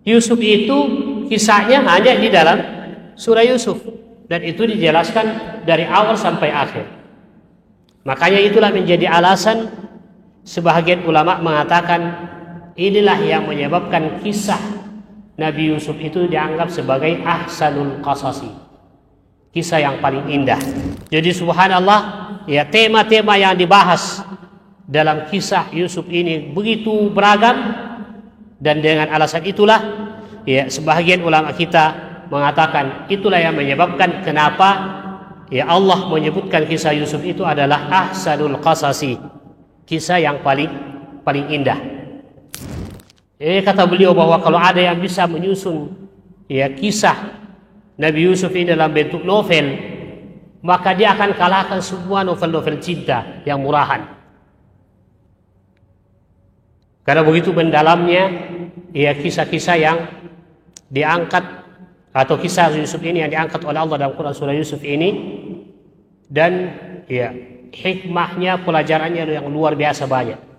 Yusuf itu kisahnya hanya di dalam surah Yusuf, dan itu dijelaskan dari awal sampai akhir. Makanya itulah menjadi alasan sebahagian ulama mengatakan inilah yang menyebabkan kisah Nabi Yusuf itu dianggap sebagai ahsanul qasasi, kisah yang paling indah. Jadi subhanallah, ya, tema-tema yang dibahas dalam kisah Yusuf ini begitu beragam, dan dengan alasan itulah, ya, sebahagian ulama kita mengatakan itulah yang menyebabkan kenapa, ya, Allah menyebutkan kisah Yusuf itu adalah ahsanul qasasi, kisah yang paling indah. Kata beliau bahwa kalau ada yang bisa menyusun, ya, kisah Nabi Yusuf ini dalam bentuk novel, maka dia akan kalahkan semua novel-novel cinta yang murahan. Karena begitu mendalamnya, ya, kisah-kisah yang diangkat, atau kisah Yusuf ini yang diangkat oleh Allah dalam Quran surah Yusuf ini, dan, ya, hikmahnya, pelajarannya yang luar biasa banyak.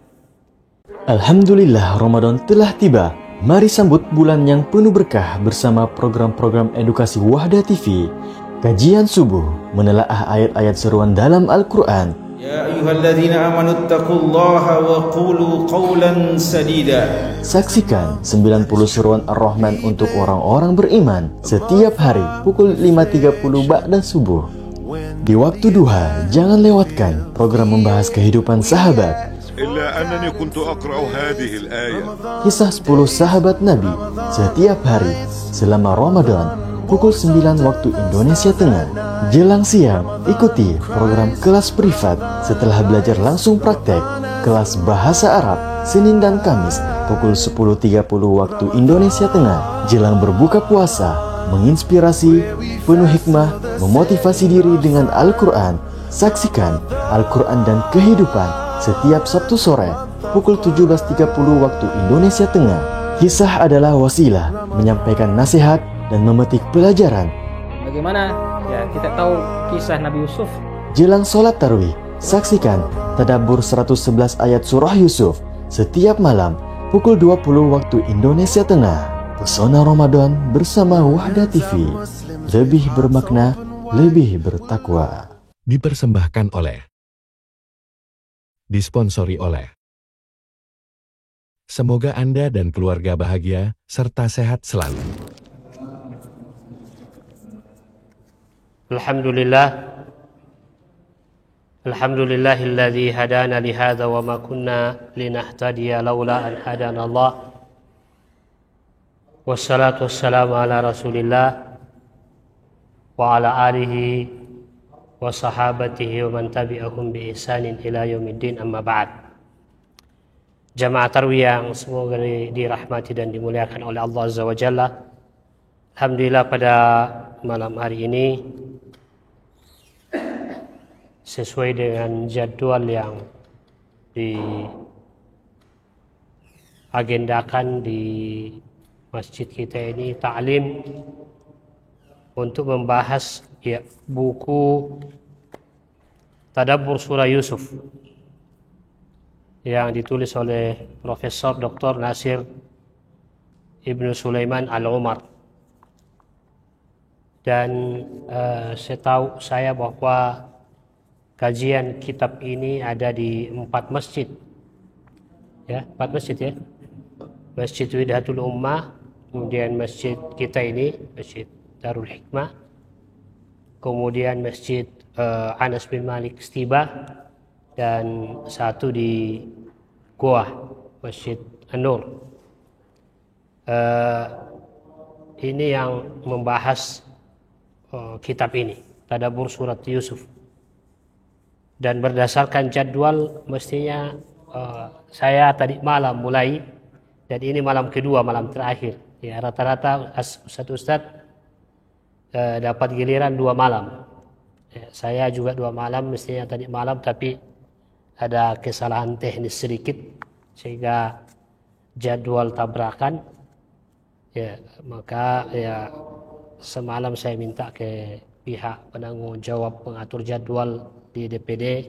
Alhamdulillah, Ramadan telah tiba. Mari sambut bulan yang penuh berkah bersama program-program edukasi Wahda TV. Kajian subuh menelaah ayat-ayat seruan dalam Al-Quran. Ya ayyuhalladzina amanu taqullaha wa qulu qawlan sadida. Saksikan 90 seruan Ar-Rahman untuk orang-orang beriman setiap hari pukul 5.30 ba'da subuh. Di waktu duha, jangan lewatkan program membahas kehidupan sahabat. Kisah 10 sahabat Nabi setiap hari selama Ramadan pukul 9 waktu Indonesia Tengah. Jelang siang, ikuti program kelas privat setelah belajar langsung praktek kelas bahasa Arab Senin dan Kamis pukul 10.30 waktu Indonesia Tengah. Jelang berbuka puasa, menginspirasi, penuh hikmah, memotivasi diri dengan Al-Quran. Saksikan Al-Quran dan kehidupan setiap Sabtu sore pukul 17.30 waktu Indonesia Tengah. Kisah adalah wasilah menyampaikan nasihat dan memetik pelajaran. Bagaimana, ya, kita tahu kisah Nabi Yusuf. Jelang sholat tarawih, saksikan tadabbur 111 ayat surah Yusuf setiap malam pukul 20 waktu Indonesia Tengah. Pesona Ramadan bersama Wahda TV, lebih bermakna, lebih bertakwa. Dipersembahkan oleh, disponsori oleh. Semoga Anda dan keluarga bahagia serta sehat selalu. Alhamdulillahilladzi hadana lihadza wa ma kunna linahtadiya laula an hadana Allah. Wassalatu wassalamu ala Rasulillah wa ala alihi wa sahabatihi wa man tabi'ahum bi ihsanin ila yaumiddin, amma ba'd. Jamaah tarawih yang semoga dirahmati dan dimuliakan oleh Allah Azza wa Jalla. Alhamdulillah, pada malam hari ini sesuai dengan jadwal yang diagendakan di masjid kita ini, ta'lim untuk membahas, ya, buku Tadabbur Surah Yusuf yang ditulis oleh Profesor Dr. Nasir Ibnu Sulaiman Al-Umar. Dan setahu saya bahwa kajian kitab ini ada di 4 masjid, ya, 4 masjid, ya. Masjid Widhatul Ummah, kemudian masjid kita ini, Masjid Darul Hikmah, kemudian Masjid Anas bin Malik Stiba, dan satu di Goa, Masjid An-Nur. Ini yang membahas kitab ini, Tadabbur Surat Yusuf. Dan berdasarkan jadwal mestinya saya tadi malam mulai, dan ini malam kedua, malam terakhir. Ya, rata-rata ustadz dapat giliran 2 malam. Ya, saya juga 2 malam, mestinya tadi malam, tapi ada kesalahan teknis sedikit sehingga jadwal tabrakan. Ya, maka, ya, semalam saya minta ke pihak penanggung jawab pengatur jadwal di DPD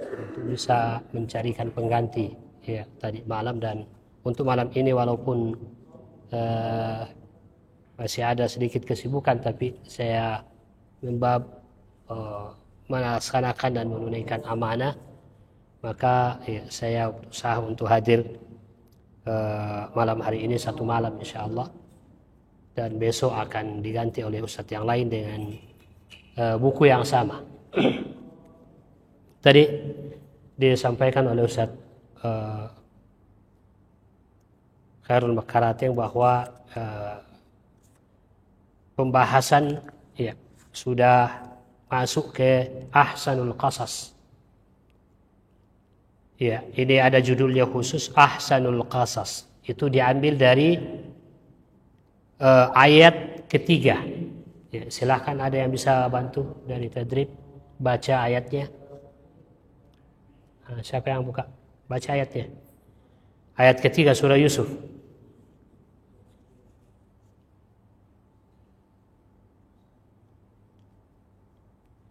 untuk bisa mencarikan pengganti, ya, tadi malam. Dan untuk malam ini walaupun masih ada sedikit kesibukan, tapi saya membab melaksanakan dan menunaikan amanah, maka saya berusaha untuk hadir malam hari ini 1 malam insyaallah, dan besok akan diganti oleh ustadz yang lain dengan buku yang sama. Tadi disampaikan oleh Ustadz Khairul Makarating bahwa pembahasan sudah masuk ke Ahsanul Qasas. Ya, ini ada judulnya khusus, Ahsanul Qasas. Itu diambil dari ayat ketiga. Ya, silahkan ada yang bisa bantu dari tadrib baca ayatnya. Siapa yang buka? Baca ayatnya. Ayat ketiga surah Yusuf.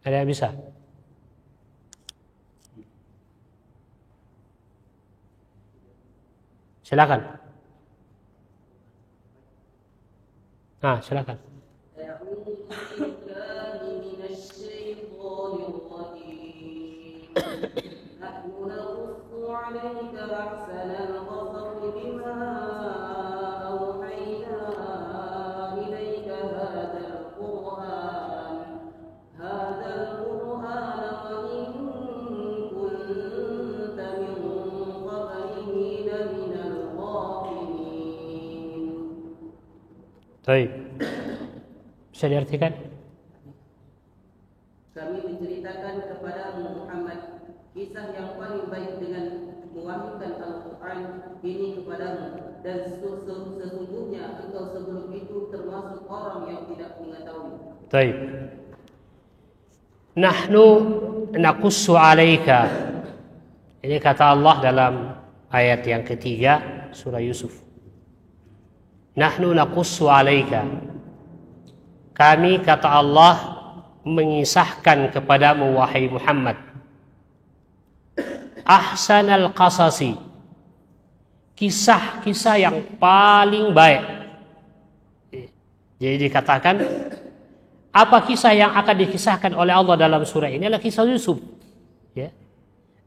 Ada yang bisa? Silakan. Silakan. عليك أحسن القصص بما أوحينا إليك هذا القرآن وإن كنت من قبله لمن الغافلين. Baik. Bisa diartikan? Kami menceritakan kepada Muhammad kisah yang paling baik dengan mewahyukan Al-Quran ini kepadamu, dan sesungguhnya engkau sebelum itu termasuk orang yang tidak mengetahui. Baik. Nahnu naqussu 'alaika. Ini kata Allah dalam ayat yang ketiga surah Yusuf. Nahnu naqussu 'alaika. Kami, kata Allah, mengisahkan kepadamu wahai Muhammad, ahsanal qasasi, kisah-kisah yang paling baik. Jadi dikatakan, apa kisah yang akan dikisahkan oleh Allah dalam surah ini adalah kisah Yusuf. Ya.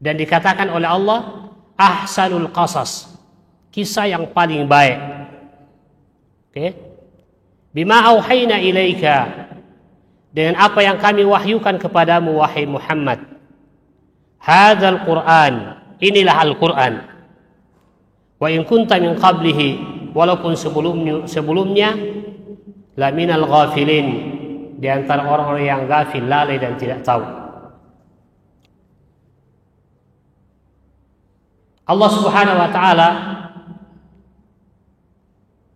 Dan dikatakan oleh Allah, ahsanul qasas, kisah yang paling baik. Oke. Bima auhayna ilaika, dengan apa yang kami wahyukan kepadamu wahai Muhammad. Hadzal Qur'an, inilah Al-Qur'an. Wa in kunta min qablihi, walaupun sebelumnya la minal ghafilin, di antara orang-orang yang ghafil, lalai dan tidak tahu. Allah Subhanahu wa taala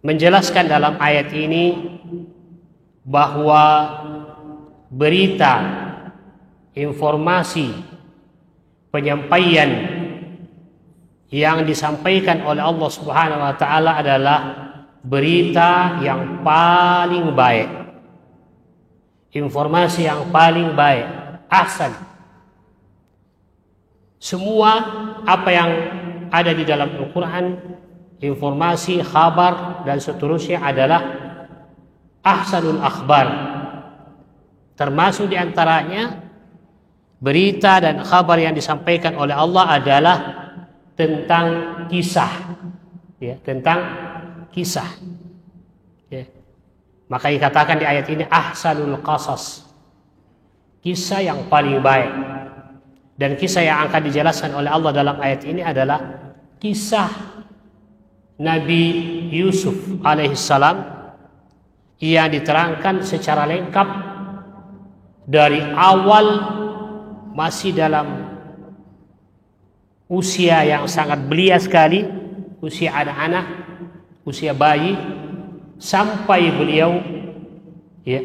menjelaskan dalam ayat ini bahwa berita, informasi, penyampaian yang disampaikan oleh Allah Subhanahu wa taala adalah berita yang paling baik, informasi yang paling baik, ahsan. Semua apa yang ada di dalam Al-Quran, informasi, khabar dan seterusnya adalah ahsanul akhbar. Termasuk di antaranya berita dan kabar yang disampaikan oleh Allah adalah tentang kisah, ya, tentang kisah. Ya. Maka dikatakan di ayat ini ahsanul qasas, kisah yang paling baik. Dan kisah yang akan dijelaskan oleh Allah dalam ayat ini adalah kisah Nabi Yusuf alaihissalam yang diterangkan secara lengkap dari awal masih dalam usia yang sangat belia sekali, usia anak-anak, usia bayi, sampai beliau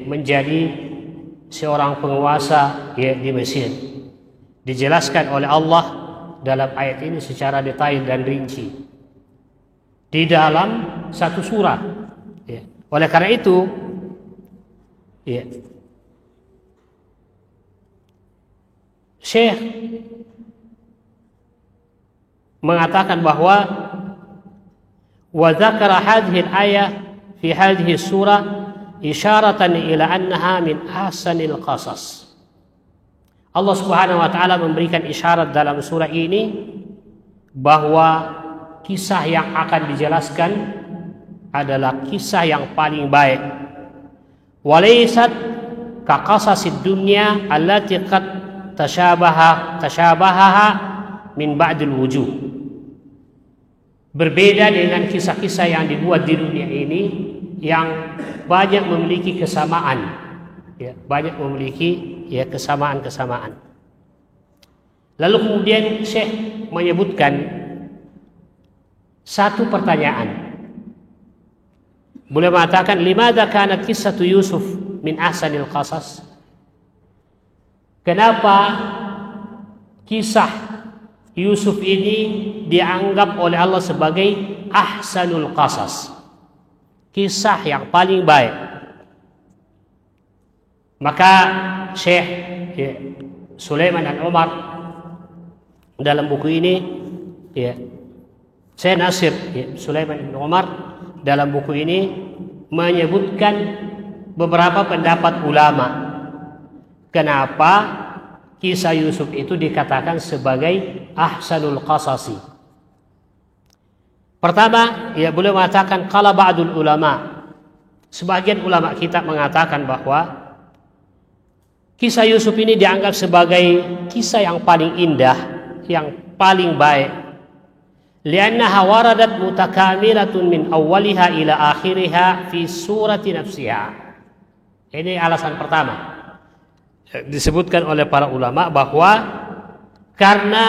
menjadi seorang penguasa di Mesir. Dijelaskan oleh Allah dalam ayat ini secara detail dan rinci di dalam satu surah. Oleh karena itu, Syekh mengatakan bahwa Wa dzakara hadhihi al-ayah fi hadhihi surah isyaratan ila annaha min ahsanil qasas. Allah Subhanahu wa taala memberikan isyarat dalam surah ini bahwa kisah yang akan dijelaskan adalah kisah yang paling baik. Walaysat ka qasasid dunya allati qad tashabaha min ba'dil wujuh. Berbeda dengan kisah-kisah yang dibuat di dunia ini yang banyak memiliki kesamaan, ya, banyak memiliki ya kesamaan-kesamaan. Lalu kemudian Syekh menyebutkan satu pertanyaan. Boleh mengatakan limadza kanat qissatu Yusuf min ahsanil qasas? Kenapa kisah Yusuf ini dianggap oleh Allah sebagai ahsanul qasas? Kisah yang paling baik. Maka Syekh Sulaiman dan Umar dalam buku ini, ya, Syekh Nasir Sulaiman bin Umar dalam buku ini menyebutkan beberapa pendapat ulama kenapa kisah Yusuf itu dikatakan sebagai ahsanul qasasi. Pertama, ya boleh mengatakan qala ba'dul ulama. Sebagian ulama kita mengatakan bahwa kisah Yusuf ini dianggap sebagai kisah yang paling indah, yang paling baik. Liannaha waradat mutakamilatun min awwaliha ila akhiriha fi surati nafsiha. Ini alasan pertama. Disebutkan oleh para ulama bahwa karena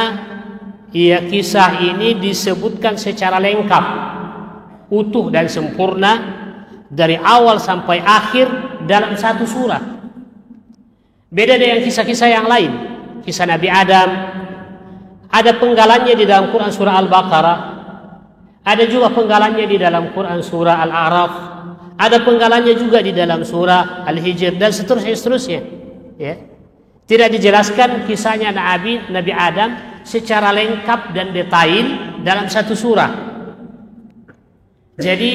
kisah ini disebutkan secara lengkap, utuh dan sempurna dari awal sampai akhir dalam satu surah. Beda dengan kisah-kisah yang lain. Kisah Nabi Adam ada penggalannya di dalam Quran surah Al-Baqarah, ada juga penggalannya di dalam Quran surah Al-A'raf, ada penggalannya juga di dalam surah Al-Hijr dan seterusnya. Ya. Tidak dijelaskan kisahnya Nabi Adam secara lengkap dan detail dalam satu surah. Jadi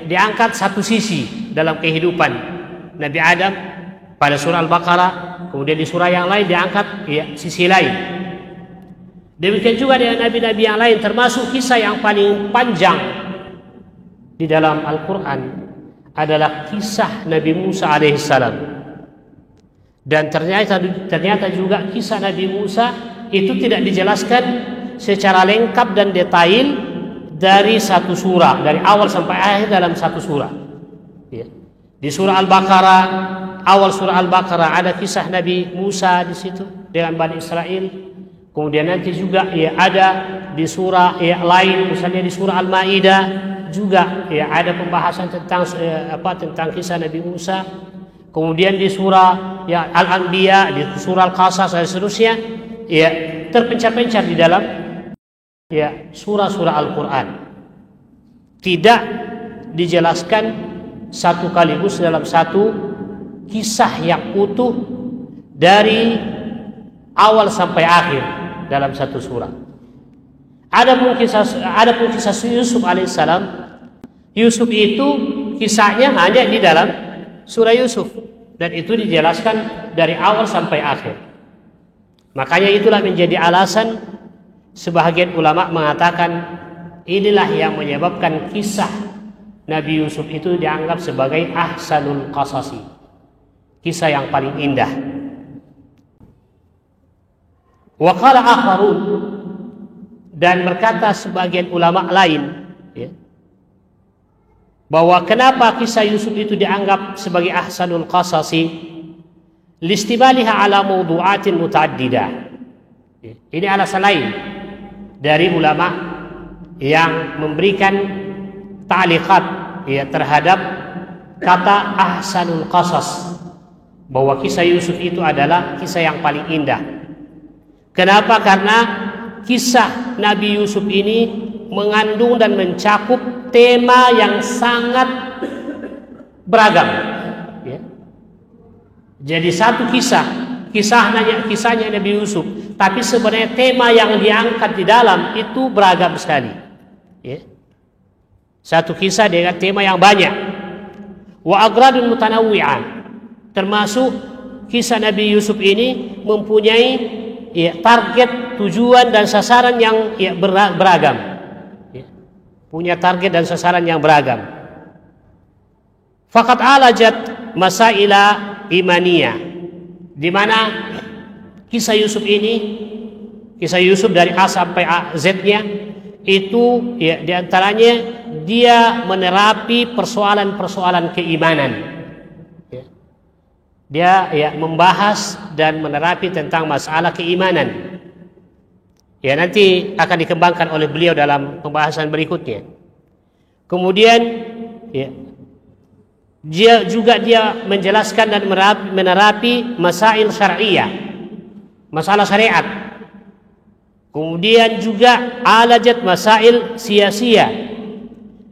diangkat satu sisi dalam kehidupan Nabi Adam pada surah Al-Baqarah, kemudian di surah yang lain diangkat sisi lain. Demikian juga dengan nabi-nabi yang lain, termasuk kisah yang paling panjang di dalam Al-Quran adalah kisah Nabi Musa alaihissalam. Dan ternyata juga kisah Nabi Musa itu tidak dijelaskan secara lengkap dan detail dari satu surah, dari awal sampai akhir dalam satu surah. Ya. Di surah Al-Baqarah, awal surah Al-Baqarah ada kisah Nabi Musa di situ dengan Bani Israel. Kemudian nanti juga ada di surah lain, misalnya di surah Al-Maidah juga ada pembahasan tentang tentang kisah Nabi Musa. Kemudian di surah Al-Anbiya, di surah Al-Qasas dan seterusnya, terpencar-pencar di dalam surah-surah Al-Quran. Tidak dijelaskan satu kaligus dalam satu kisah yang utuh dari awal sampai akhir dalam satu surah. Adapun kisah Yusuf alaihissalam, Yusuf itu kisahnya hanya di dalam surah Yusuf dan itu dijelaskan dari awal sampai akhir. Makanya itulah menjadi alasan sebahagian ulama mengatakan inilah yang menyebabkan kisah Nabi Yusuf itu dianggap sebagai ahsanul qasasi, kisah yang paling indah. Wa qala akharun, dan berkata sebagian ulama lain bahwa kenapa kisah Yusuf itu dianggap sebagai ahsanul qasasi, listimaliha ala mawdu'atin mutaaddidah. Ini alasan lain dari ulama yang memberikan ta'liqat terhadap kata ahsanul qasas, bahwa kisah Yusuf itu adalah kisah yang paling indah. Kenapa? Karena kisah Nabi Yusuf ini mengandung dan mencakup tema yang sangat beragam. Jadi satu kisahnya Nabi Yusuf, tapi sebenarnya tema yang diangkat di dalam itu beragam sekali. Satu kisah dengan tema yang banyak. Wa agradun mutanawwi'ah, termasuk kisah Nabi Yusuf ini mempunyai target, tujuan dan sasaran yang beragam. Punya target dan sasaran yang beragam. Faqad alajat masaila imaniyah, di mana kisah Yusuf ini, kisah Yusuf dari A sampai Z-nya itu diantaranya dia menerapi persoalan-persoalan keimanan. Dia membahas dan menerapi tentang masalah keimanan. Nanti akan dikembangkan oleh beliau dalam pembahasan berikutnya. Kemudian dia menjelaskan dan menerapi masail syar'iyah, masalah syariat. Kemudian juga alajat masail siyasiyah,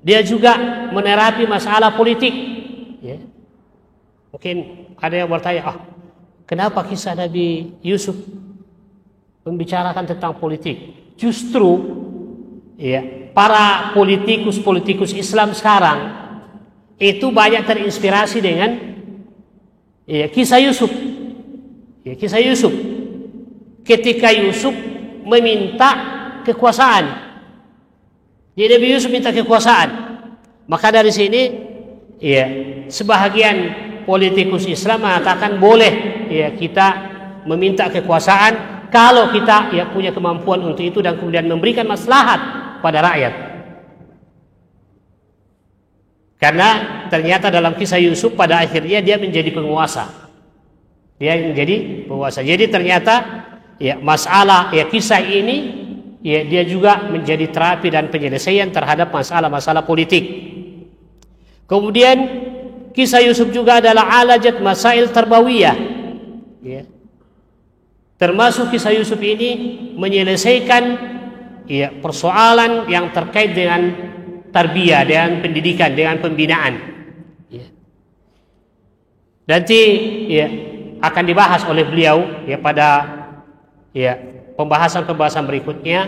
dia juga menerapi masalah politik. Mungkin ada yang bertanya, kenapa kisah Nabi Yusuf membicarakan tentang politik? Justru para politikus Islam sekarang itu banyak terinspirasi dengan kisah Yusuf. Kisah Yusuf ketika Yusuf meminta kekuasaan. Jadi Nabi Yusuf minta kekuasaan. Maka dari sini sebahagian politikus Islam mengatakan boleh kita meminta kekuasaan kalau kita punya kemampuan untuk itu dan kemudian memberikan maslahat pada rakyat. Karena ternyata dalam kisah Yusuf pada akhirnya dia menjadi penguasa. Jadi ternyata masalah kisah ini dia juga menjadi terapi dan penyelesaian terhadap masalah-masalah politik. Kemudian kisah Yusuf juga adalah alajat masail tarbawiyah. Termasuk kisah Yusuf ini menyelesaikan persoalan yang terkait dengan tarbiyah, dengan pendidikan, dengan pembinaan. Nanti akan dibahas oleh beliau pada pembahasan berikutnya,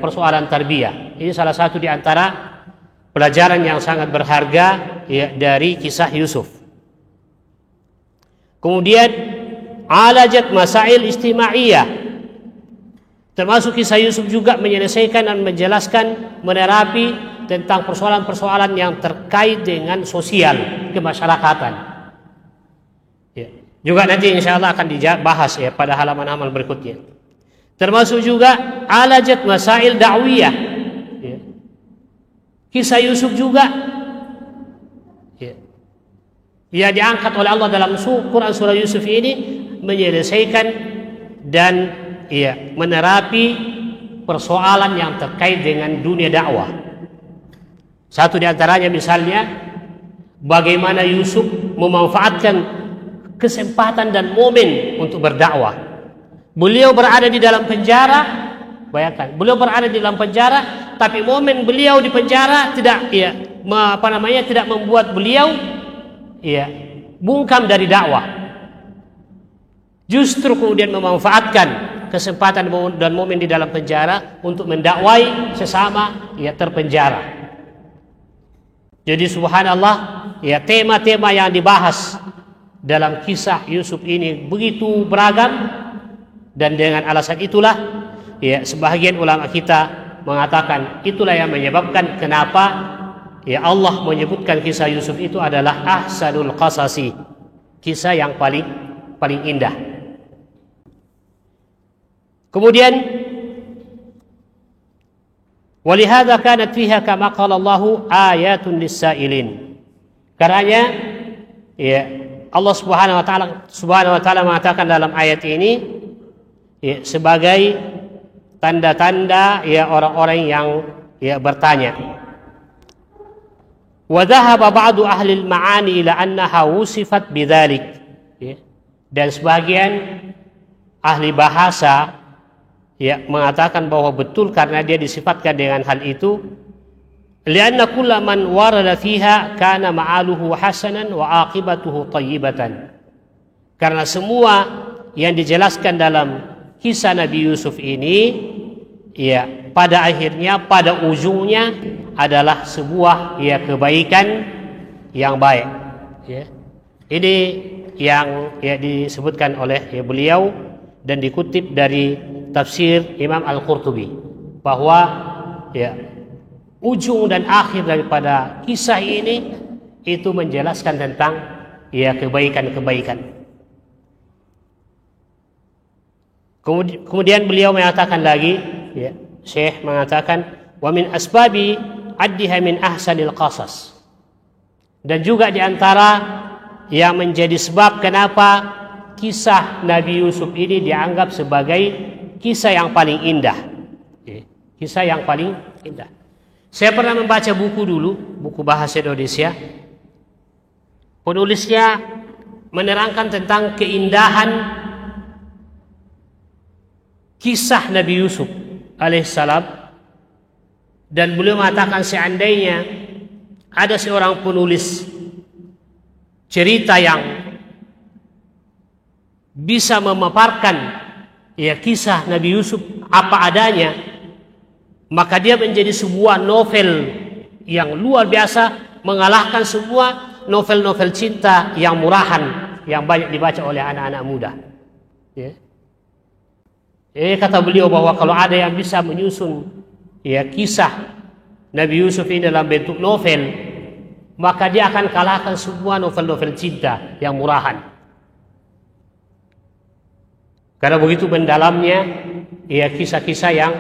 persoalan tarbiyah. Ini salah satu di antara pelajaran yang sangat berharga dari kisah Yusuf. Kemudian alajat masail istima'iyah, termasuk kisah Yusuf juga menyelesaikan dan menjelaskan, menerapi tentang persoalan-persoalan yang terkait dengan sosial kemasyarakatan. Juga nanti insya Allah akan dibahas pada halaman-halaman berikutnya. Termasuk juga alajat masail da'wiyah. Kisah Yusuf juga diangkat oleh Allah dalam Quran surah Yusuf ini menyelesaikan dan menerapi persoalan yang terkait dengan dunia dakwah. Satu di antaranya misalnya bagaimana Yusuf memanfaatkan kesempatan dan momen untuk berdakwah. Beliau berada di dalam penjara, bayangkan, beliau berada di dalam penjara, tapi momen beliau di penjara tidak tidak membuat beliau bungkam dari dakwah. Justru kemudian memanfaatkan kesempatan dan momen di dalam penjara untuk mendakwai sesama terpenjara. Jadi subhanallah, tema-tema yang dibahas dalam kisah Yusuf ini begitu beragam, dan dengan alasan itulah sebahagian ulama kita mengatakan itulah yang menyebabkan kenapa Allah menyebutkan kisah Yusuf itu adalah ahsanul qasasi, kisah yang paling indah. Kemudian walihada kanat fiha kama qala Allahu ayatun lis-sailin. Karenanya Allah Subhanahu wa taala mengatakan dalam ayat ini sebagai tanda-tanda orang-orang yang bertanya. Wa dhahaba ba'du ahli al-ma'ani ila annaha wusifat bidzalik. Dan sebagian ahli bahasa mengatakan bahwa betul karena dia disifatkan dengan hal itu. Lianna kulla man warada fiha kana ma'aluhu hasanan wa aqibatuhu thayyibatan. Karena semua yang dijelaskan dalam kisah Nabi Yusuf ini pada akhirnya, pada ujungnya adalah sebuah kebaikan yang baik. Ya. Ini yang disebutkan oleh beliau dan dikutip dari tafsir Imam Al-Qurtubi, bahwa ujung dan akhir daripada kisah ini itu menjelaskan tentang kebaikan-kebaikan. Kemudian beliau mengatakan lagi, Syekh mengatakan, wa min asbabi addiha min ahsanil qasas. Dan juga di antara yang menjadi sebab kenapa kisah Nabi Yusuf ini dianggap sebagai kisah yang paling indah. Kisah yang paling indah. Saya pernah membaca buku dulu, buku bahasa Indonesia. Penulisnya menerangkan tentang keindahan kisah Nabi Yusuf alaihissalam, dan beliau mengatakan seandainya ada seorang penulis cerita yang bisa memaparkan kisah Nabi Yusuf apa adanya, maka dia menjadi sebuah novel yang luar biasa, mengalahkan semua novel-novel cinta yang murahan yang banyak dibaca oleh anak-anak muda. Kata beliau bahwa kalau ada yang bisa menyusun kisah Nabi Yusuf ini dalam bentuk novel, maka dia akan kalahkan semua novel-novel cinta yang murahan. Karena begitu mendalamnya kisah-kisah yang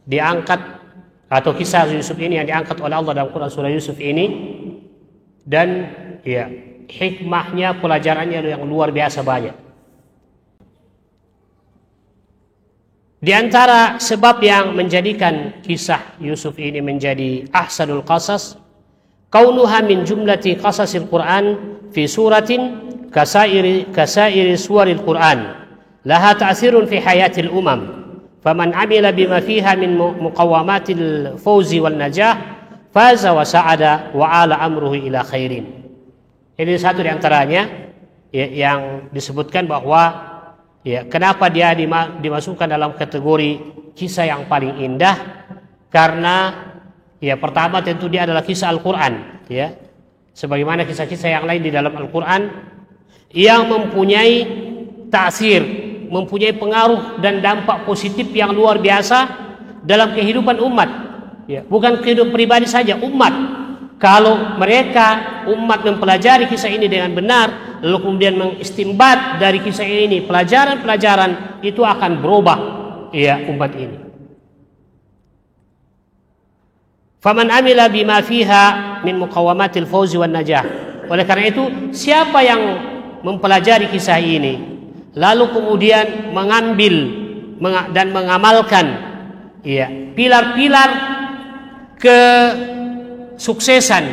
diangkat, atau kisah Yusuf ini yang diangkat oleh Allah dalam Quran surah Yusuf ini, dan hikmahnya, pelajarannya yang luar biasa banyak. Di antara sebab yang menjadikan kisah Yusuf ini menjadi ahsanul qasas, kaunuha min jumlati qasasil Quran fi suratin kasairi suwaril Quran, laha ta'thirun fi hayatil umam, faman amila bima fiha min muqawamatil fawzi wal najah faza wa sa'ada wa ala amruhu ila khairin. Ini satu di antaranya yang disebutkan bahwa kenapa dia dimasukkan dalam kategori kisah yang paling indah, karena pertama tentu dia adalah kisah Al-Quran, sebagaimana kisah-kisah yang lain di dalam Al-Quran yang mempunyai ta'sir, mempunyai pengaruh dan dampak positif yang luar biasa dalam kehidupan umat. Bukan kehidupan pribadi saja, umat. Kalau mereka umat mempelajari kisah ini dengan benar, lalu kemudian mengistimbat dari kisah ini pelajaran-pelajaran, itu akan berubah umat ini. Faman amila bima fiha min muqawamatil fawzi wan najah. Oleh karena itu, siapa yang mempelajari kisah ini lalu kemudian mengambil dan mengamalkan pilar-pilar kesuksesan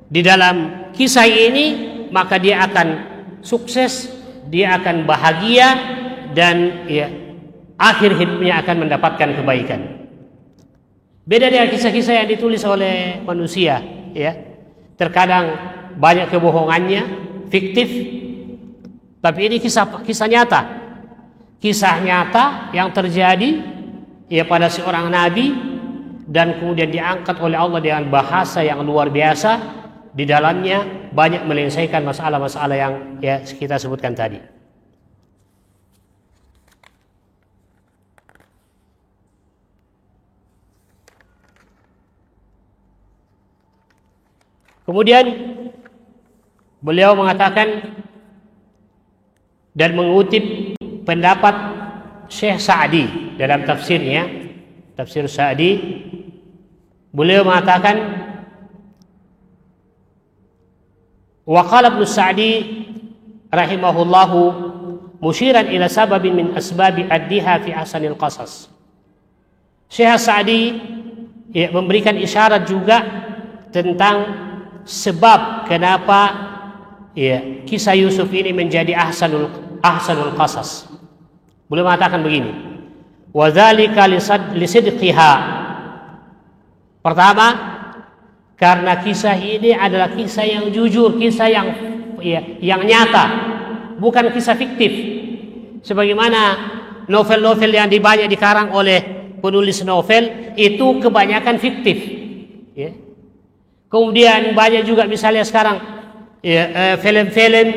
di dalam kisah ini, maka dia akan sukses, dia akan bahagia, dan akhir hidupnya akan mendapatkan kebaikan. Beda dengan kisah-kisah yang ditulis oleh manusia, terkadang banyak kebohongannya, fiktif, tapi ini kisah nyata, kisah nyata yang terjadi pada seorang nabi, dan kemudian diangkat oleh Allah dengan bahasa yang luar biasa. Di dalamnya banyak menyelesaikan masalah-masalah yang kita sebutkan tadi. Kemudian beliau mengatakan dan mengutip pendapat Syekh Sa'di dalam tafsirnya, tafsir Sa'di. Beliau mengatakan, wa qala Ibnu Sa'di rahimahullahu musyiran ila sababin min asbabi addiha fi ahsanil qasas. Syekh Sa'di memberikan isyarat juga tentang sebab kenapa kisah Yusuf ini menjadi ahsanul qasas. Beliau mengatakan begini, wa dzalika lisidqiha. Pertama, karena kisah ini adalah kisah yang jujur, kisah yang nyata, bukan kisah fiktif. Sebagaimana novel-novel yang banyak dikarang oleh penulis novel itu kebanyakan fiktif. Ya. Kemudian banyak juga misalnya sekarang ya, film-film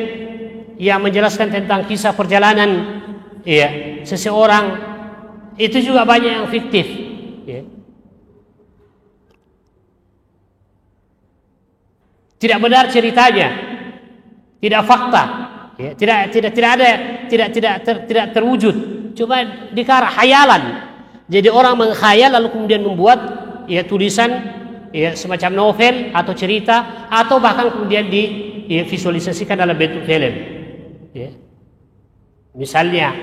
yang menjelaskan tentang kisah perjalanan ya, seseorang, itu juga banyak yang fiktif. Ya. Tidak benar ceritanya, tidak fakta, ya. tidak terwujud, cuma dikara hayalan. Jadi orang menghayal lalu kemudian membuat ya tulisan ya semacam novel atau cerita, atau bahkan kemudian divisualisasikan dalam bentuk film. Ya. Misalnya,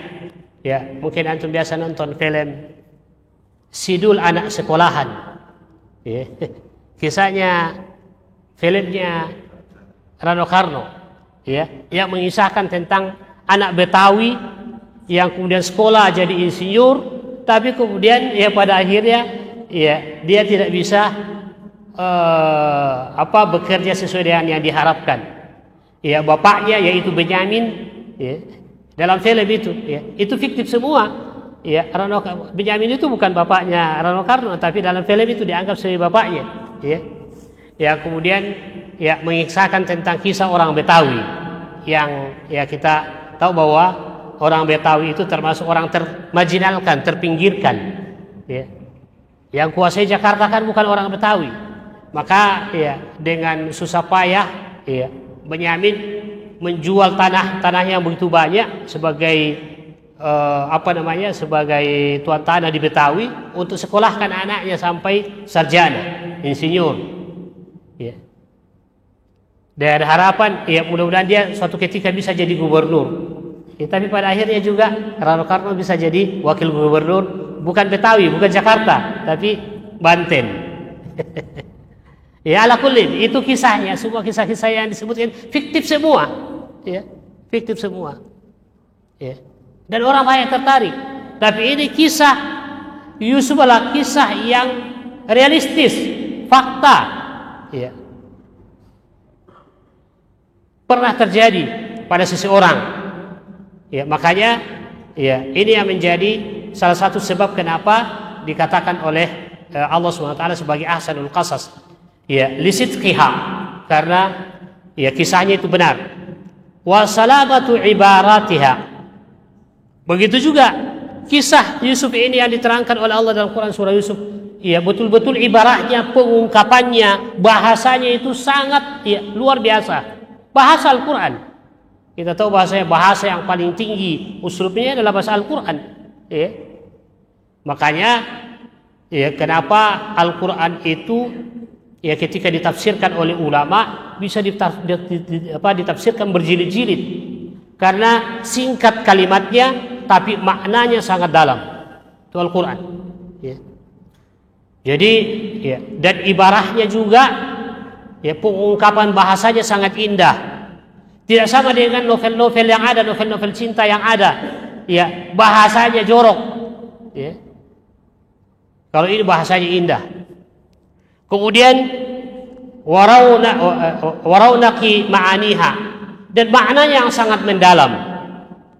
ya mungkin antum biasa nonton film Sidul Anak Sekolahan. Ya. Kisahnya, filmnya Rano Karno, ya, yang mengisahkan tentang anak Betawi yang kemudian sekolah jadi insinyur, tapi kemudian ya pada akhirnya ya dia tidak bisa bekerja sesuai dengan yang diharapkan. Ya, bapaknya yaitu Benyamin, ya, dalam film itu, ya, itu fiktif semua. Ya, Benyamin itu bukan bapaknya Rano Karno, tapi dalam film itu dianggap sebagai bapaknya. Ya. Ya, kemudian ya mengisahkan tentang kisah orang Betawi yang ya kita tahu bahwa orang Betawi itu termasuk orang termarginalkan, terpinggirkan. Ya. Yang kuasai Jakarta kan bukan orang Betawi. Maka ya dengan susah payah ya Benyamin menjual tanah yang begitu banyak sebagai sebagai tuan tanah di Betawi untuk sekolahkan anaknya sampai sarjana, insinyur. Ya. Dan harapan ya mudah-mudahan dia suatu ketika bisa jadi gubernur. Ya, tapi pada akhirnya juga Rano Karno bisa jadi wakil gubernur, bukan Betawi, bukan Jakarta, tapi Banten. Ya, ala kullin, itu kisahnya, semua kisah-kisah yang disebutkan fiktif semua. Ya, fiktif semua. Ya. Dan orang banyak tertarik. Tapi ini kisah Yusuf adalah kisah yang realistis, fakta. Ya. Pernah terjadi pada seseorang. Ya, makanya ya ini yang menjadi salah satu sebab kenapa dikatakan oleh Allah SWT sebagai ahsanul qasas. Ya, lisidqiha, karena ya kisahnya itu benar. Wa salamatu ibaratiha. Begitu juga kisah Yusuf ini yang diterangkan oleh Allah dalam Quran surah Yusuf. Ya, betul-betul ibaratnya, pengungkapannya, bahasanya itu sangat ya, luar biasa. Bahasa Al-Quran. Kita tahu bahasa yang paling tinggi uslubnya adalah bahasa Al-Quran. Ya. Makanya ya kenapa Al-Quran itu ya ketika ditafsirkan oleh ulama bisa ditafsirkan berjilid-jilid. Karena singkat kalimatnya tapi maknanya sangat dalam. Itu Al-Quran. Ya. Jadi ya, dan ibarahnya juga ya pengungkapan bahasanya sangat indah. Tidak sama dengan novel-novel yang ada, novel-novel cinta yang ada. Ya, bahasanya jorok. Ya. Kalau ini bahasanya indah. Kemudian waraunaki ma'aniha, dan maknanya yang sangat mendalam.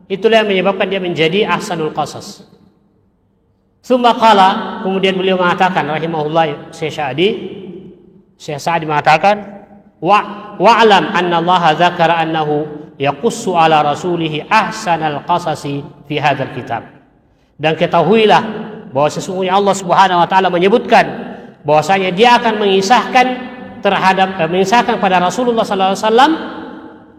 Itulah yang menyebabkan dia menjadi ahsanul qasas. Tsumma qala, kemudian beliau mengatakan rahimahullah, Syekh Sa'di mengatakan wa'lam anna Allah dzakara annahu yaqussu ala rasulih ahsanal qasasi fi hadzal kitab. Dan ketahuilah bahwa sesungguhnya Allah Subhanahu wa taala menyebutkan bahwasanya dia akan mengisahkan pada Rasulullah sallallahu alaihi wasallam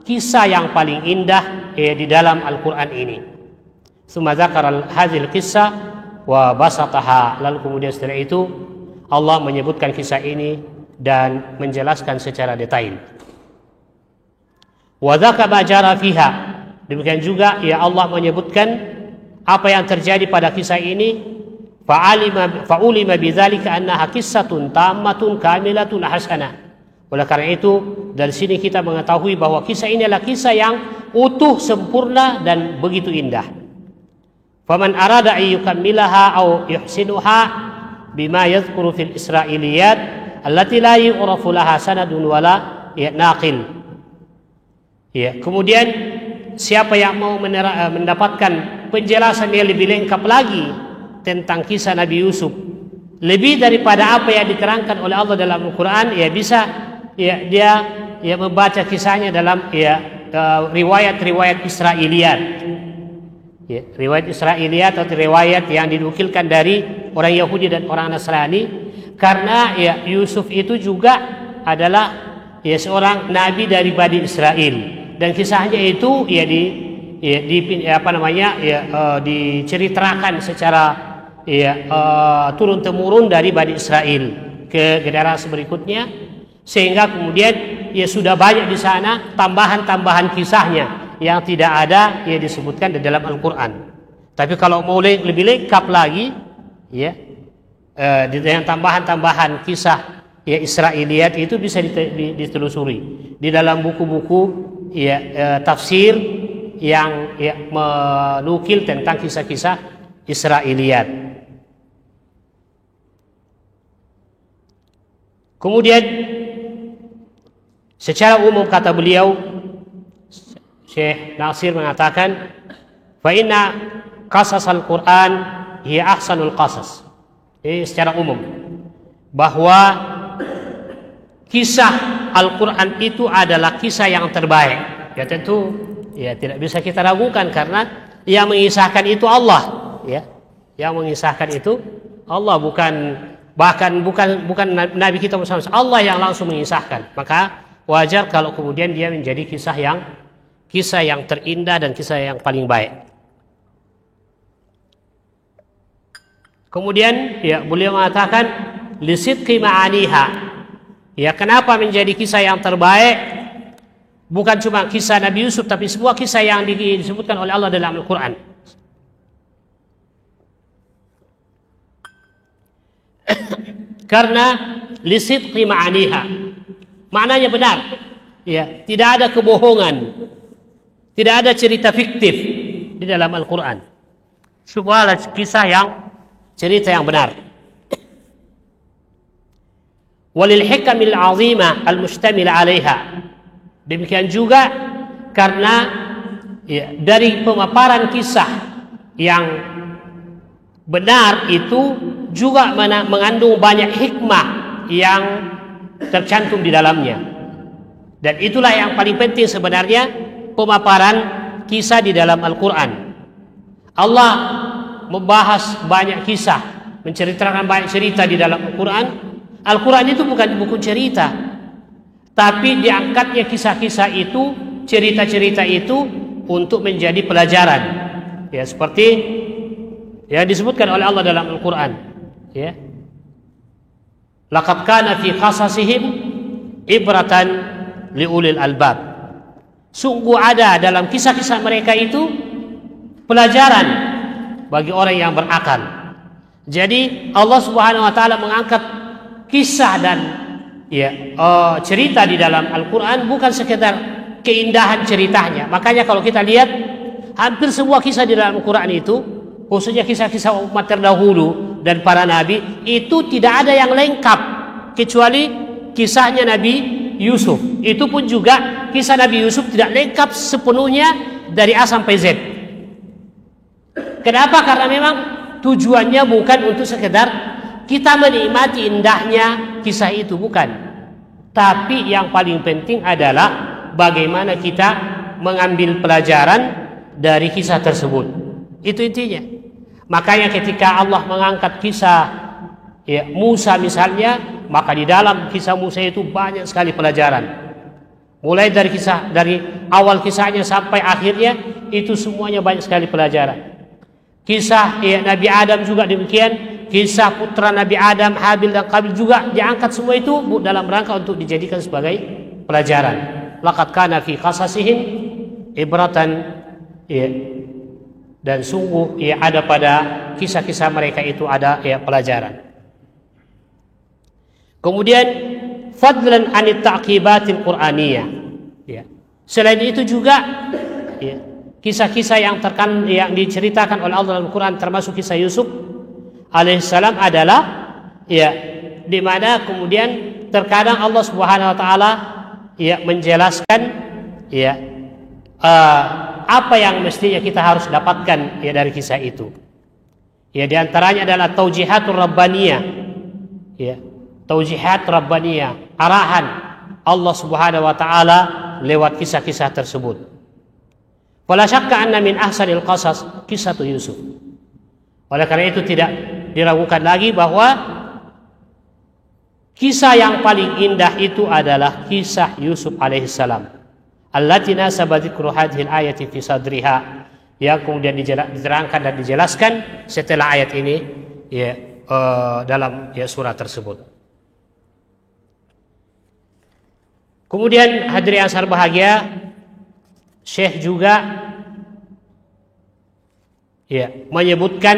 kisah yang paling indah di dalam Al-Qur'an ini. Tsumma dzakara hadzal qissah wa basataha, lalu kemudian setelah itu Allah menyebutkan kisah ini dan menjelaskan secara detail. Wa dzakara jara fiha, demikian juga ya Allah menyebutkan apa yang terjadi pada kisah ini. Fa'ulima bidzalika annaha qissatun tammatun kamilatun hasanah. Oleh karena itu dari sini kita mengetahui bahwa kisah ini adalah kisah yang utuh, sempurna dan begitu indah. Faman arada an yukammilaha aw yuhsinuha bima yadhkuru fil israiliyat allati la yu'rafu laha sanadun wala naqil. Ya, kemudian siapa yang mau mendapatkan penjelasan yang lebih lengkap lagi tentang kisah Nabi Yusuf lebih daripada apa yang diterangkan oleh Allah dalam Al-Quran, ya bisa ya dia ya membaca kisahnya dalam riwayat-riwayat Israiliyat. Ya, riwayat Israiliyat atau riwayat yang dinukilkan dari orang Yahudi dan orang Nasrani, karena ya Yusuf itu juga adalah ya seorang nabi dari Bani Israel, dan kisahnya itu diceritakan secara turun temurun dari Bani Israel ke generasi berikutnya, sehingga kemudian ya sudah banyak di sana tambahan-tambahan kisahnya yang tidak ada ya disebutkan di dalam Al-Quran. Tapi kalau mau lebih lengkap lagi, ya dengan tambahan-tambahan kisah ya Israiliyat itu bisa ditelusuri di dalam buku-buku tafsir yang menukil tentang kisah-kisah Israiliyat. Kemudian secara umum kata beliau, Syekh Nasir mengatakan, fa inna qasas al-Quran hiya ahsanul qasas. Ini secara umum bahwa kisah Al-Quran itu adalah kisah yang terbaik. Ya tentu ya tidak bisa kita ragukan, karena yang mengisahkan itu Allah, ya. Yang mengisahkan itu Allah, bukan Nabi kita Muhammad. Allah yang langsung mengisahkan. Maka wajar kalau kemudian dia menjadi kisah yang terindah dan kisah yang paling baik. Kemudian ya beliau mengatakan lisidqi ma'aniha. Ya, kenapa menjadi kisah yang terbaik? Bukan cuma kisah Nabi Yusuf, tapi semua kisah yang disebutkan oleh Allah dalam Al-Quran. Karena lisidqi ma'aniha, maknanya benar. Ya, tidak ada kebohongan, tidak ada cerita fiktif di dalam Al-Quran. Semua kisah cerita yang benar. Walil hikamil azimah al-mustamil alaiha. Demikian juga karena ya, dari pemaparan kisah yang benar itu juga mengandung banyak hikmah yang tercantum di dalamnya. Dan itulah yang paling penting sebenarnya, pemaparan kisah di dalam Al-Quran. Allah membahas banyak kisah, menceritakan banyak cerita di dalam Al-Quran. Al-Quran itu bukan buku cerita, tapi diangkatnya kisah-kisah itu, cerita-cerita itu untuk menjadi pelajaran. Ya, seperti yang disebutkan oleh Allah dalam Al-Quran. Ya. Laqad kana fi qasasihim ibratan liulil albab. Sungguh ada dalam kisah-kisah mereka itu pelajaran bagi orang yang berakal. Jadi Allah Subhanahu wa taala mengangkat kisah dan cerita di dalam Al-Quran bukan sekedar keindahan ceritanya. Makanya kalau kita lihat hampir semua kisah di dalam Al-Quran itu, khususnya kisah-kisah umat terdahulu dan para nabi, itu tidak ada yang lengkap kecuali kisahnya Nabi Yusuf. Itu pun juga kisah Nabi Yusuf tidak lengkap sepenuhnya dari A sampai Z. Kenapa? Karena memang tujuannya bukan untuk sekedar kita menikmati indahnya kisah itu, bukan. Tapi yang paling penting adalah bagaimana kita mengambil pelajaran dari kisah tersebut. Itu intinya. Makanya ketika Allah mengangkat kisah Musa misalnya, maka di dalam kisah Musa itu banyak sekali pelajaran. Mulai dari awal kisahnya sampai akhirnya, itu semuanya banyak sekali pelajaran. Kisah Nabi Adam juga demikian. Kisah putra Nabi Adam, Habil dan Qabil juga diangkat semua itu dalam rangka untuk dijadikan sebagai pelajaran. Laqad kana fi qasasihim ibratan, dan sungguh ada pada kisah-kisah mereka itu ada pelajaran. Kemudian fadlan anit ta'qibatil qur'aniyah. Selain itu juga kisah-kisah yang diceritakan oleh Allah dalam Al-Quran, termasuk kisah Yusuf alaihissalam, adalah di mana kemudian terkadang Allah Subhanahu wa taala menjelaskan apa yang mestinya kita harus dapatkan dari kisah itu. Di antaranya adalah taujihatur rabbaniyah, ya, taujihat rabbaniyah, arahan Allah Subhanahu wa taala lewat kisah-kisah tersebut. Wala syakka anna min ahsanil qasas kisah Yusuf. Oleh karena itu tidak diragukan lagi bahwa kisah yang paling indah itu adalah kisah Yusuf alaihissalam. Allati nasaba dzikru hadhil ayati fi sadriha, yang kemudian diterangkan dan dijelaskan setelah ayat ini ya, dalam ya, surah tersebut. Kemudian hadirin yang bahagia, Syekh juga ya, menyebutkan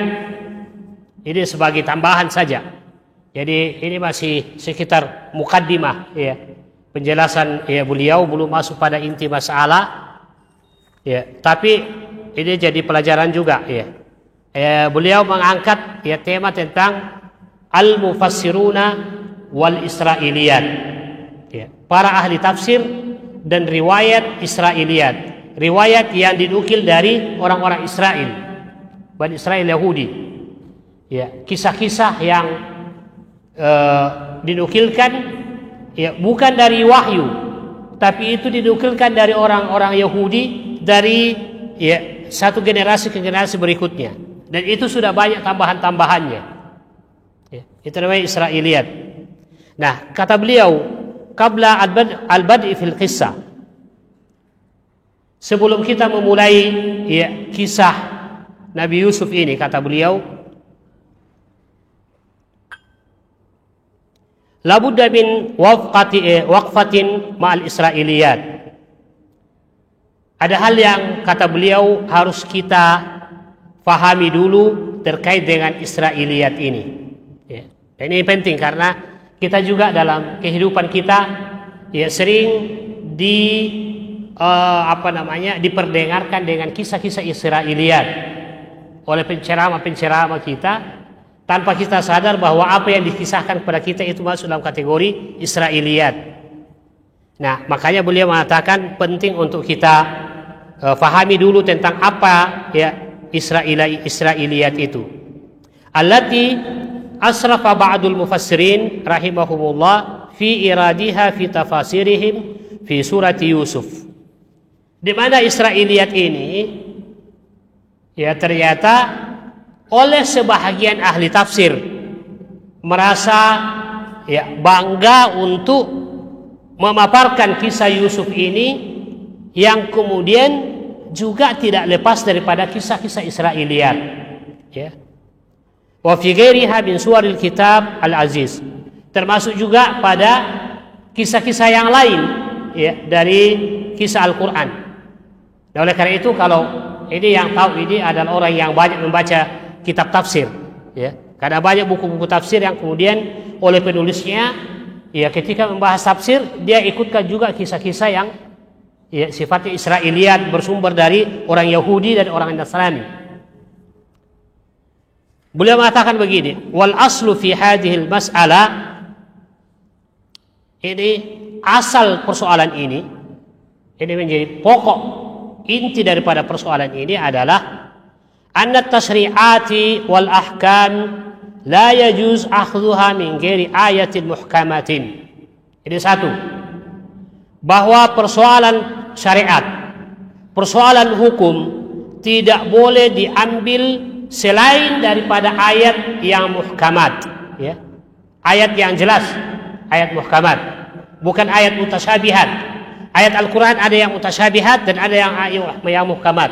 ini sebagai tambahan saja. Jadi ini masih sekitar mukaddimah ya, penjelasan ya, beliau belum masuk pada inti masalah ya, tapi ini jadi pelajaran juga ya. Beliau mengangkat ya tema tentang al-mufassiruna wal israiliyat ya, para ahli tafsir dan riwayat Israiliyat, riwayat yang dinukil dari orang-orang Israel, Bani Israel Yahudi ya, kisah-kisah yang dinukilkan ya, bukan dari wahyu, tapi itu dinukilkan dari orang-orang Yahudi dari ya, satu generasi ke generasi berikutnya, dan itu sudah banyak tambahan-tambahannya ya, itu namanya Israiliyat. Nah, kata beliau, qabla al-bad'i fil qissah, sebelum kita memulai ya, kisah Nabi Yusuf ini, kata beliau, labudda min waqfatin ma'al israiliyat. Ada hal yang kata beliau harus kita fahami dulu terkait dengan Israiliyat ini ya. Dan ini penting karena kita juga dalam kehidupan kita ya, sering diperdengarkan dengan kisah-kisah Israiliyat oleh penceramah-penceramah kita, tanpa kita sadar bahwa apa yang dikisahkan kepada kita itu masuk dalam kategori Israiliyat. Nah, makanya beliau mengatakan penting untuk kita fahami dulu tentang apa ya Israiliyat itu. Allati asrafa ba'dul mufassirin rahimahumullah fi iradiha fi tafasirihim fi surati Yusuf. Di mana Israiliyat ini ya, ternyata oleh sebahagian ahli tafsir merasa ya, bangga untuk memaparkan kisah Yusuf ini, yang kemudian juga tidak lepas daripada kisah-kisah Israiliyat ya. Wa fi ghairiha min suwaril kitab al-aziz, termasuk juga pada kisah-kisah yang lain ya, dari kisah Al-Quran. Nah, oleh karena itu kalau ini yang tahu ini adalah orang yang banyak membaca kitab tafsir ya, karena banyak buku-buku tafsir yang kemudian oleh penulisnya ya, ketika membahas tafsir dia ikutkan juga kisah-kisah yang ya, sifatnya Israiliyat, bersumber dari orang Yahudi dan orang Nasrani. Beliau mengatakan begini, wal aslu fi hadhil mas'alah, ini asal persoalan ini menjadi pokok inti daripada persoalan ini adalah anna tashri'ati wal ahkam la yajuz akhdhuha min ghairi ayatin muhkamatin. Ini satu, bahwa persoalan syariat, persoalan hukum tidak boleh diambil selain daripada ayat yang muhkamat ya. Ayat yang jelas, ayat muhkamat, bukan ayat mutasyabihat. Ayat Al-Quran ada yang mutasyabihat dan ada yang muhkamat.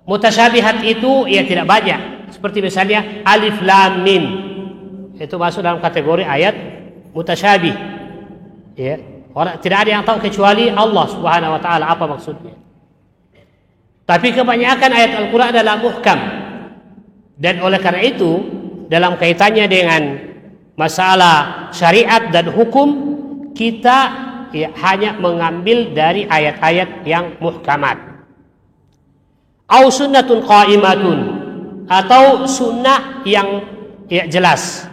Mutasyabihat itu ya tidak banyak, seperti misalnya alif lam mim, itu masuk dalam kategori ayat mutasyabih ya. Orang tidak ada yang tahu kecuali Allah Subhanahu wa taala apa maksudnya. Tapi kebanyakan ayat Al-Quran adalah muhkam. Dan oleh karena itu dalam kaitannya dengan masalah syariat dan hukum, kita ya, hanya mengambil dari ayat-ayat yang muhkamat. Au sunnatun qaimatun, atau sunnah yang ya, jelas.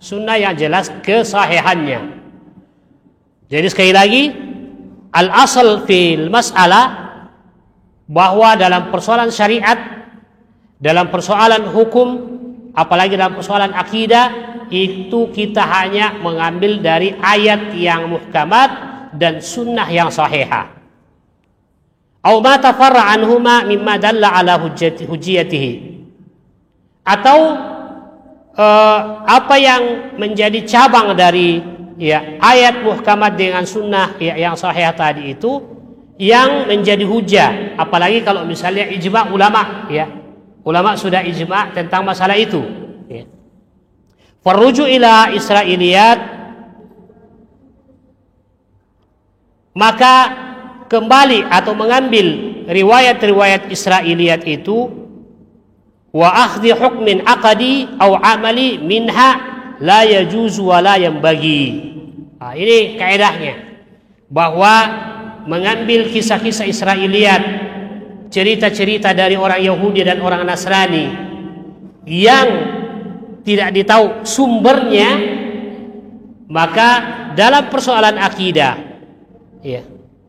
Sunnah yang jelas kesahihannya. Jadi sekali lagi, al-asal fil mas'alah, bahwa dalam persoalan syariat, dalam persoalan hukum, apalagi dalam persoalan akidah, itu kita hanya mengambil dari ayat yang muhkamat dan sunnah yang sahihah. Au ma tafarra anhuma mimma dalla ala hujjiyatihi. Atau apa yang menjadi cabang dari ayat muhkamat dengan sunnah yang sahih tadi itu yang menjadi hujah, apalagi kalau misalnya ijma ulama, ulama sudah ijma tentang masalah itu. Farruju ila Israiliyat, maka kembali atau mengambil riwayat-riwayat Israiliyat itu, wa akhdhi hukmin aqadi aw amali minha la yajuzu wa la yanbaghi. Ini kaidahnya, bahwa mengambil kisah-kisah Israiliyat, cerita-cerita dari orang Yahudi dan orang Nasrani yang tidak ditahu sumbernya, maka dalam persoalan akidah,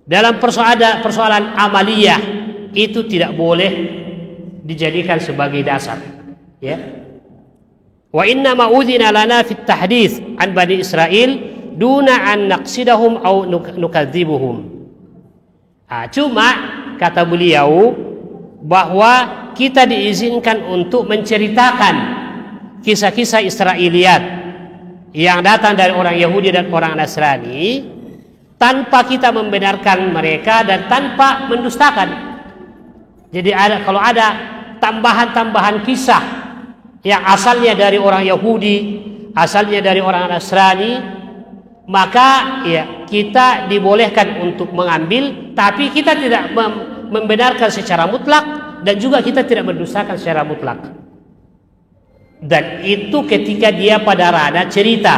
dalam persoalan amaliyah itu tidak boleh dijadikan sebagai dasar. Wa inna ma udhina lana fit tahdits an bani Israil duna an naqsidahum aw nukadzibuhum. Cuma kata beliau bahwa kita diizinkan untuk menceritakan kisah-kisah Israiliyat yang datang dari orang Yahudi dan orang Nasrani tanpa kita membenarkan mereka dan tanpa mendustakan. Jadi kalau ada tambahan-tambahan kisah yang asalnya dari orang Yahudi, asalnya dari orang Nasrani, maka kita dibolehkan untuk mengambil, tapi kita tidak membenarkan secara mutlak dan juga kita tidak mendustakan secara mutlak. Dan itu ketika dia pada ranah cerita,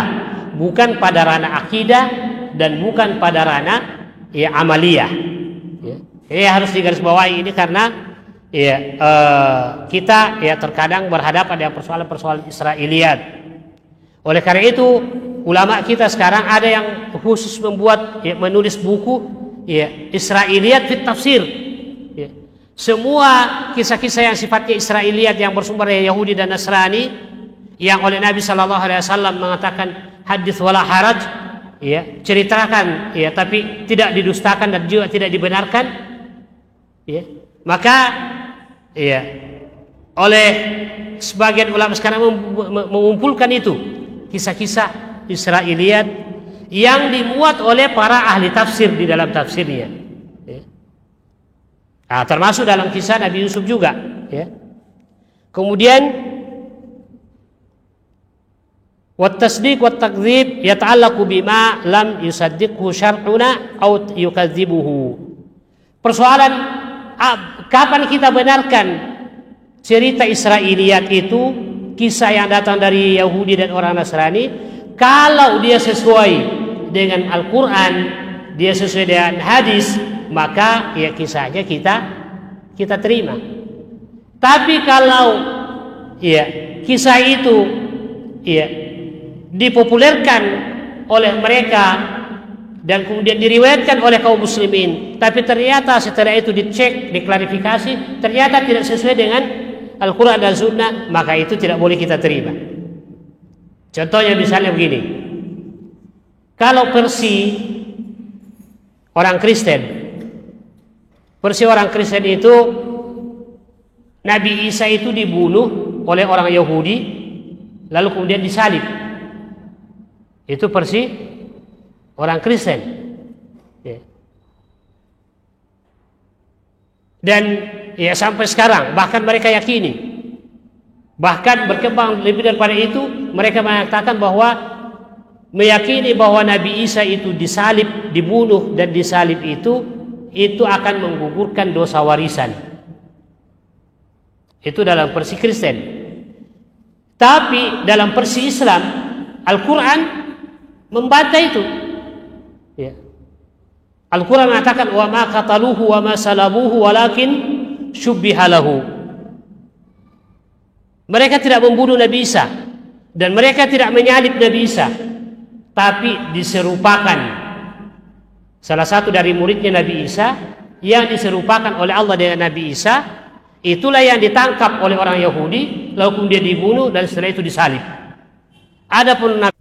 bukan pada ranah akidah dan bukan pada ranah amaliyah. Ini harus digarisbawahi ini karena kita terkadang berhadapan dengan persoalan-persoalan Israiliyat. Oleh karena itu ulama kita sekarang ada yang khusus menulis buku Israiliyat fit tafsir. Semua kisah-kisah yang sifatnya Israiliyat yang bersumber dari Yahudi dan Nasrani yang oleh Nabi SAW mengatakan hadis wala haraj, ceritakan, tapi tidak didustakan dan juga tidak dibenarkan, maka oleh sebagian ulama sekarang mengumpulkan itu kisah-kisah Israiliyat yang dimuat oleh para ahli tafsir di dalam tafsirnya. Termasuk dalam kisah Nabi Yusuf juga. Kemudian wat tasdiq wat takdzib yata'allaqu bima lam yusaddiqhu syar'una aw yukadzibuhu. Persoalan kapan kita benarkan cerita Israiliyat itu, kisah yang datang dari Yahudi dan orang Nasrani, kalau dia sesuai dengan Al-Quran, dia sesuai dengan hadis, maka kisahnya kita terima. Tapi kalau kisah itu dipopulerkan oleh mereka dan kemudian diriwayatkan oleh kaum muslimin, tapi ternyata setelah itu dicek, diklarifikasi, ternyata tidak sesuai dengan Al-Quran dan Sunnah, maka itu tidak boleh kita terima. Contohnya misalnya begini, kalau versi orang Kristen itu Nabi Isa itu dibunuh oleh orang Yahudi lalu kemudian disalib. Itu versi orang Kristen. Dan sampai sekarang bahkan mereka yakini, bahkan berkembang lebih daripada itu, mereka mengatakan bahwa meyakini bahwa Nabi Isa itu disalib, dibunuh dan disalib itu akan menggugurkan dosa warisan. Itu dalam versi Kristen. Tapi dalam versi Islam, Al-Quran membantah itu. Al-Quran mengatakan wa ma qataluhu wa ma salabuhu walakin syubbiha lahu. Mereka tidak membunuh Nabi Isa dan mereka tidak menyalib Nabi Isa, tapi diserupakan. Salah satu dari muridnya Nabi Isa yang diserupakan oleh Allah dengan Nabi Isa, itulah yang ditangkap oleh orang Yahudi lalu kemudian dibunuh dan setelah itu disalib. Adapun Nabi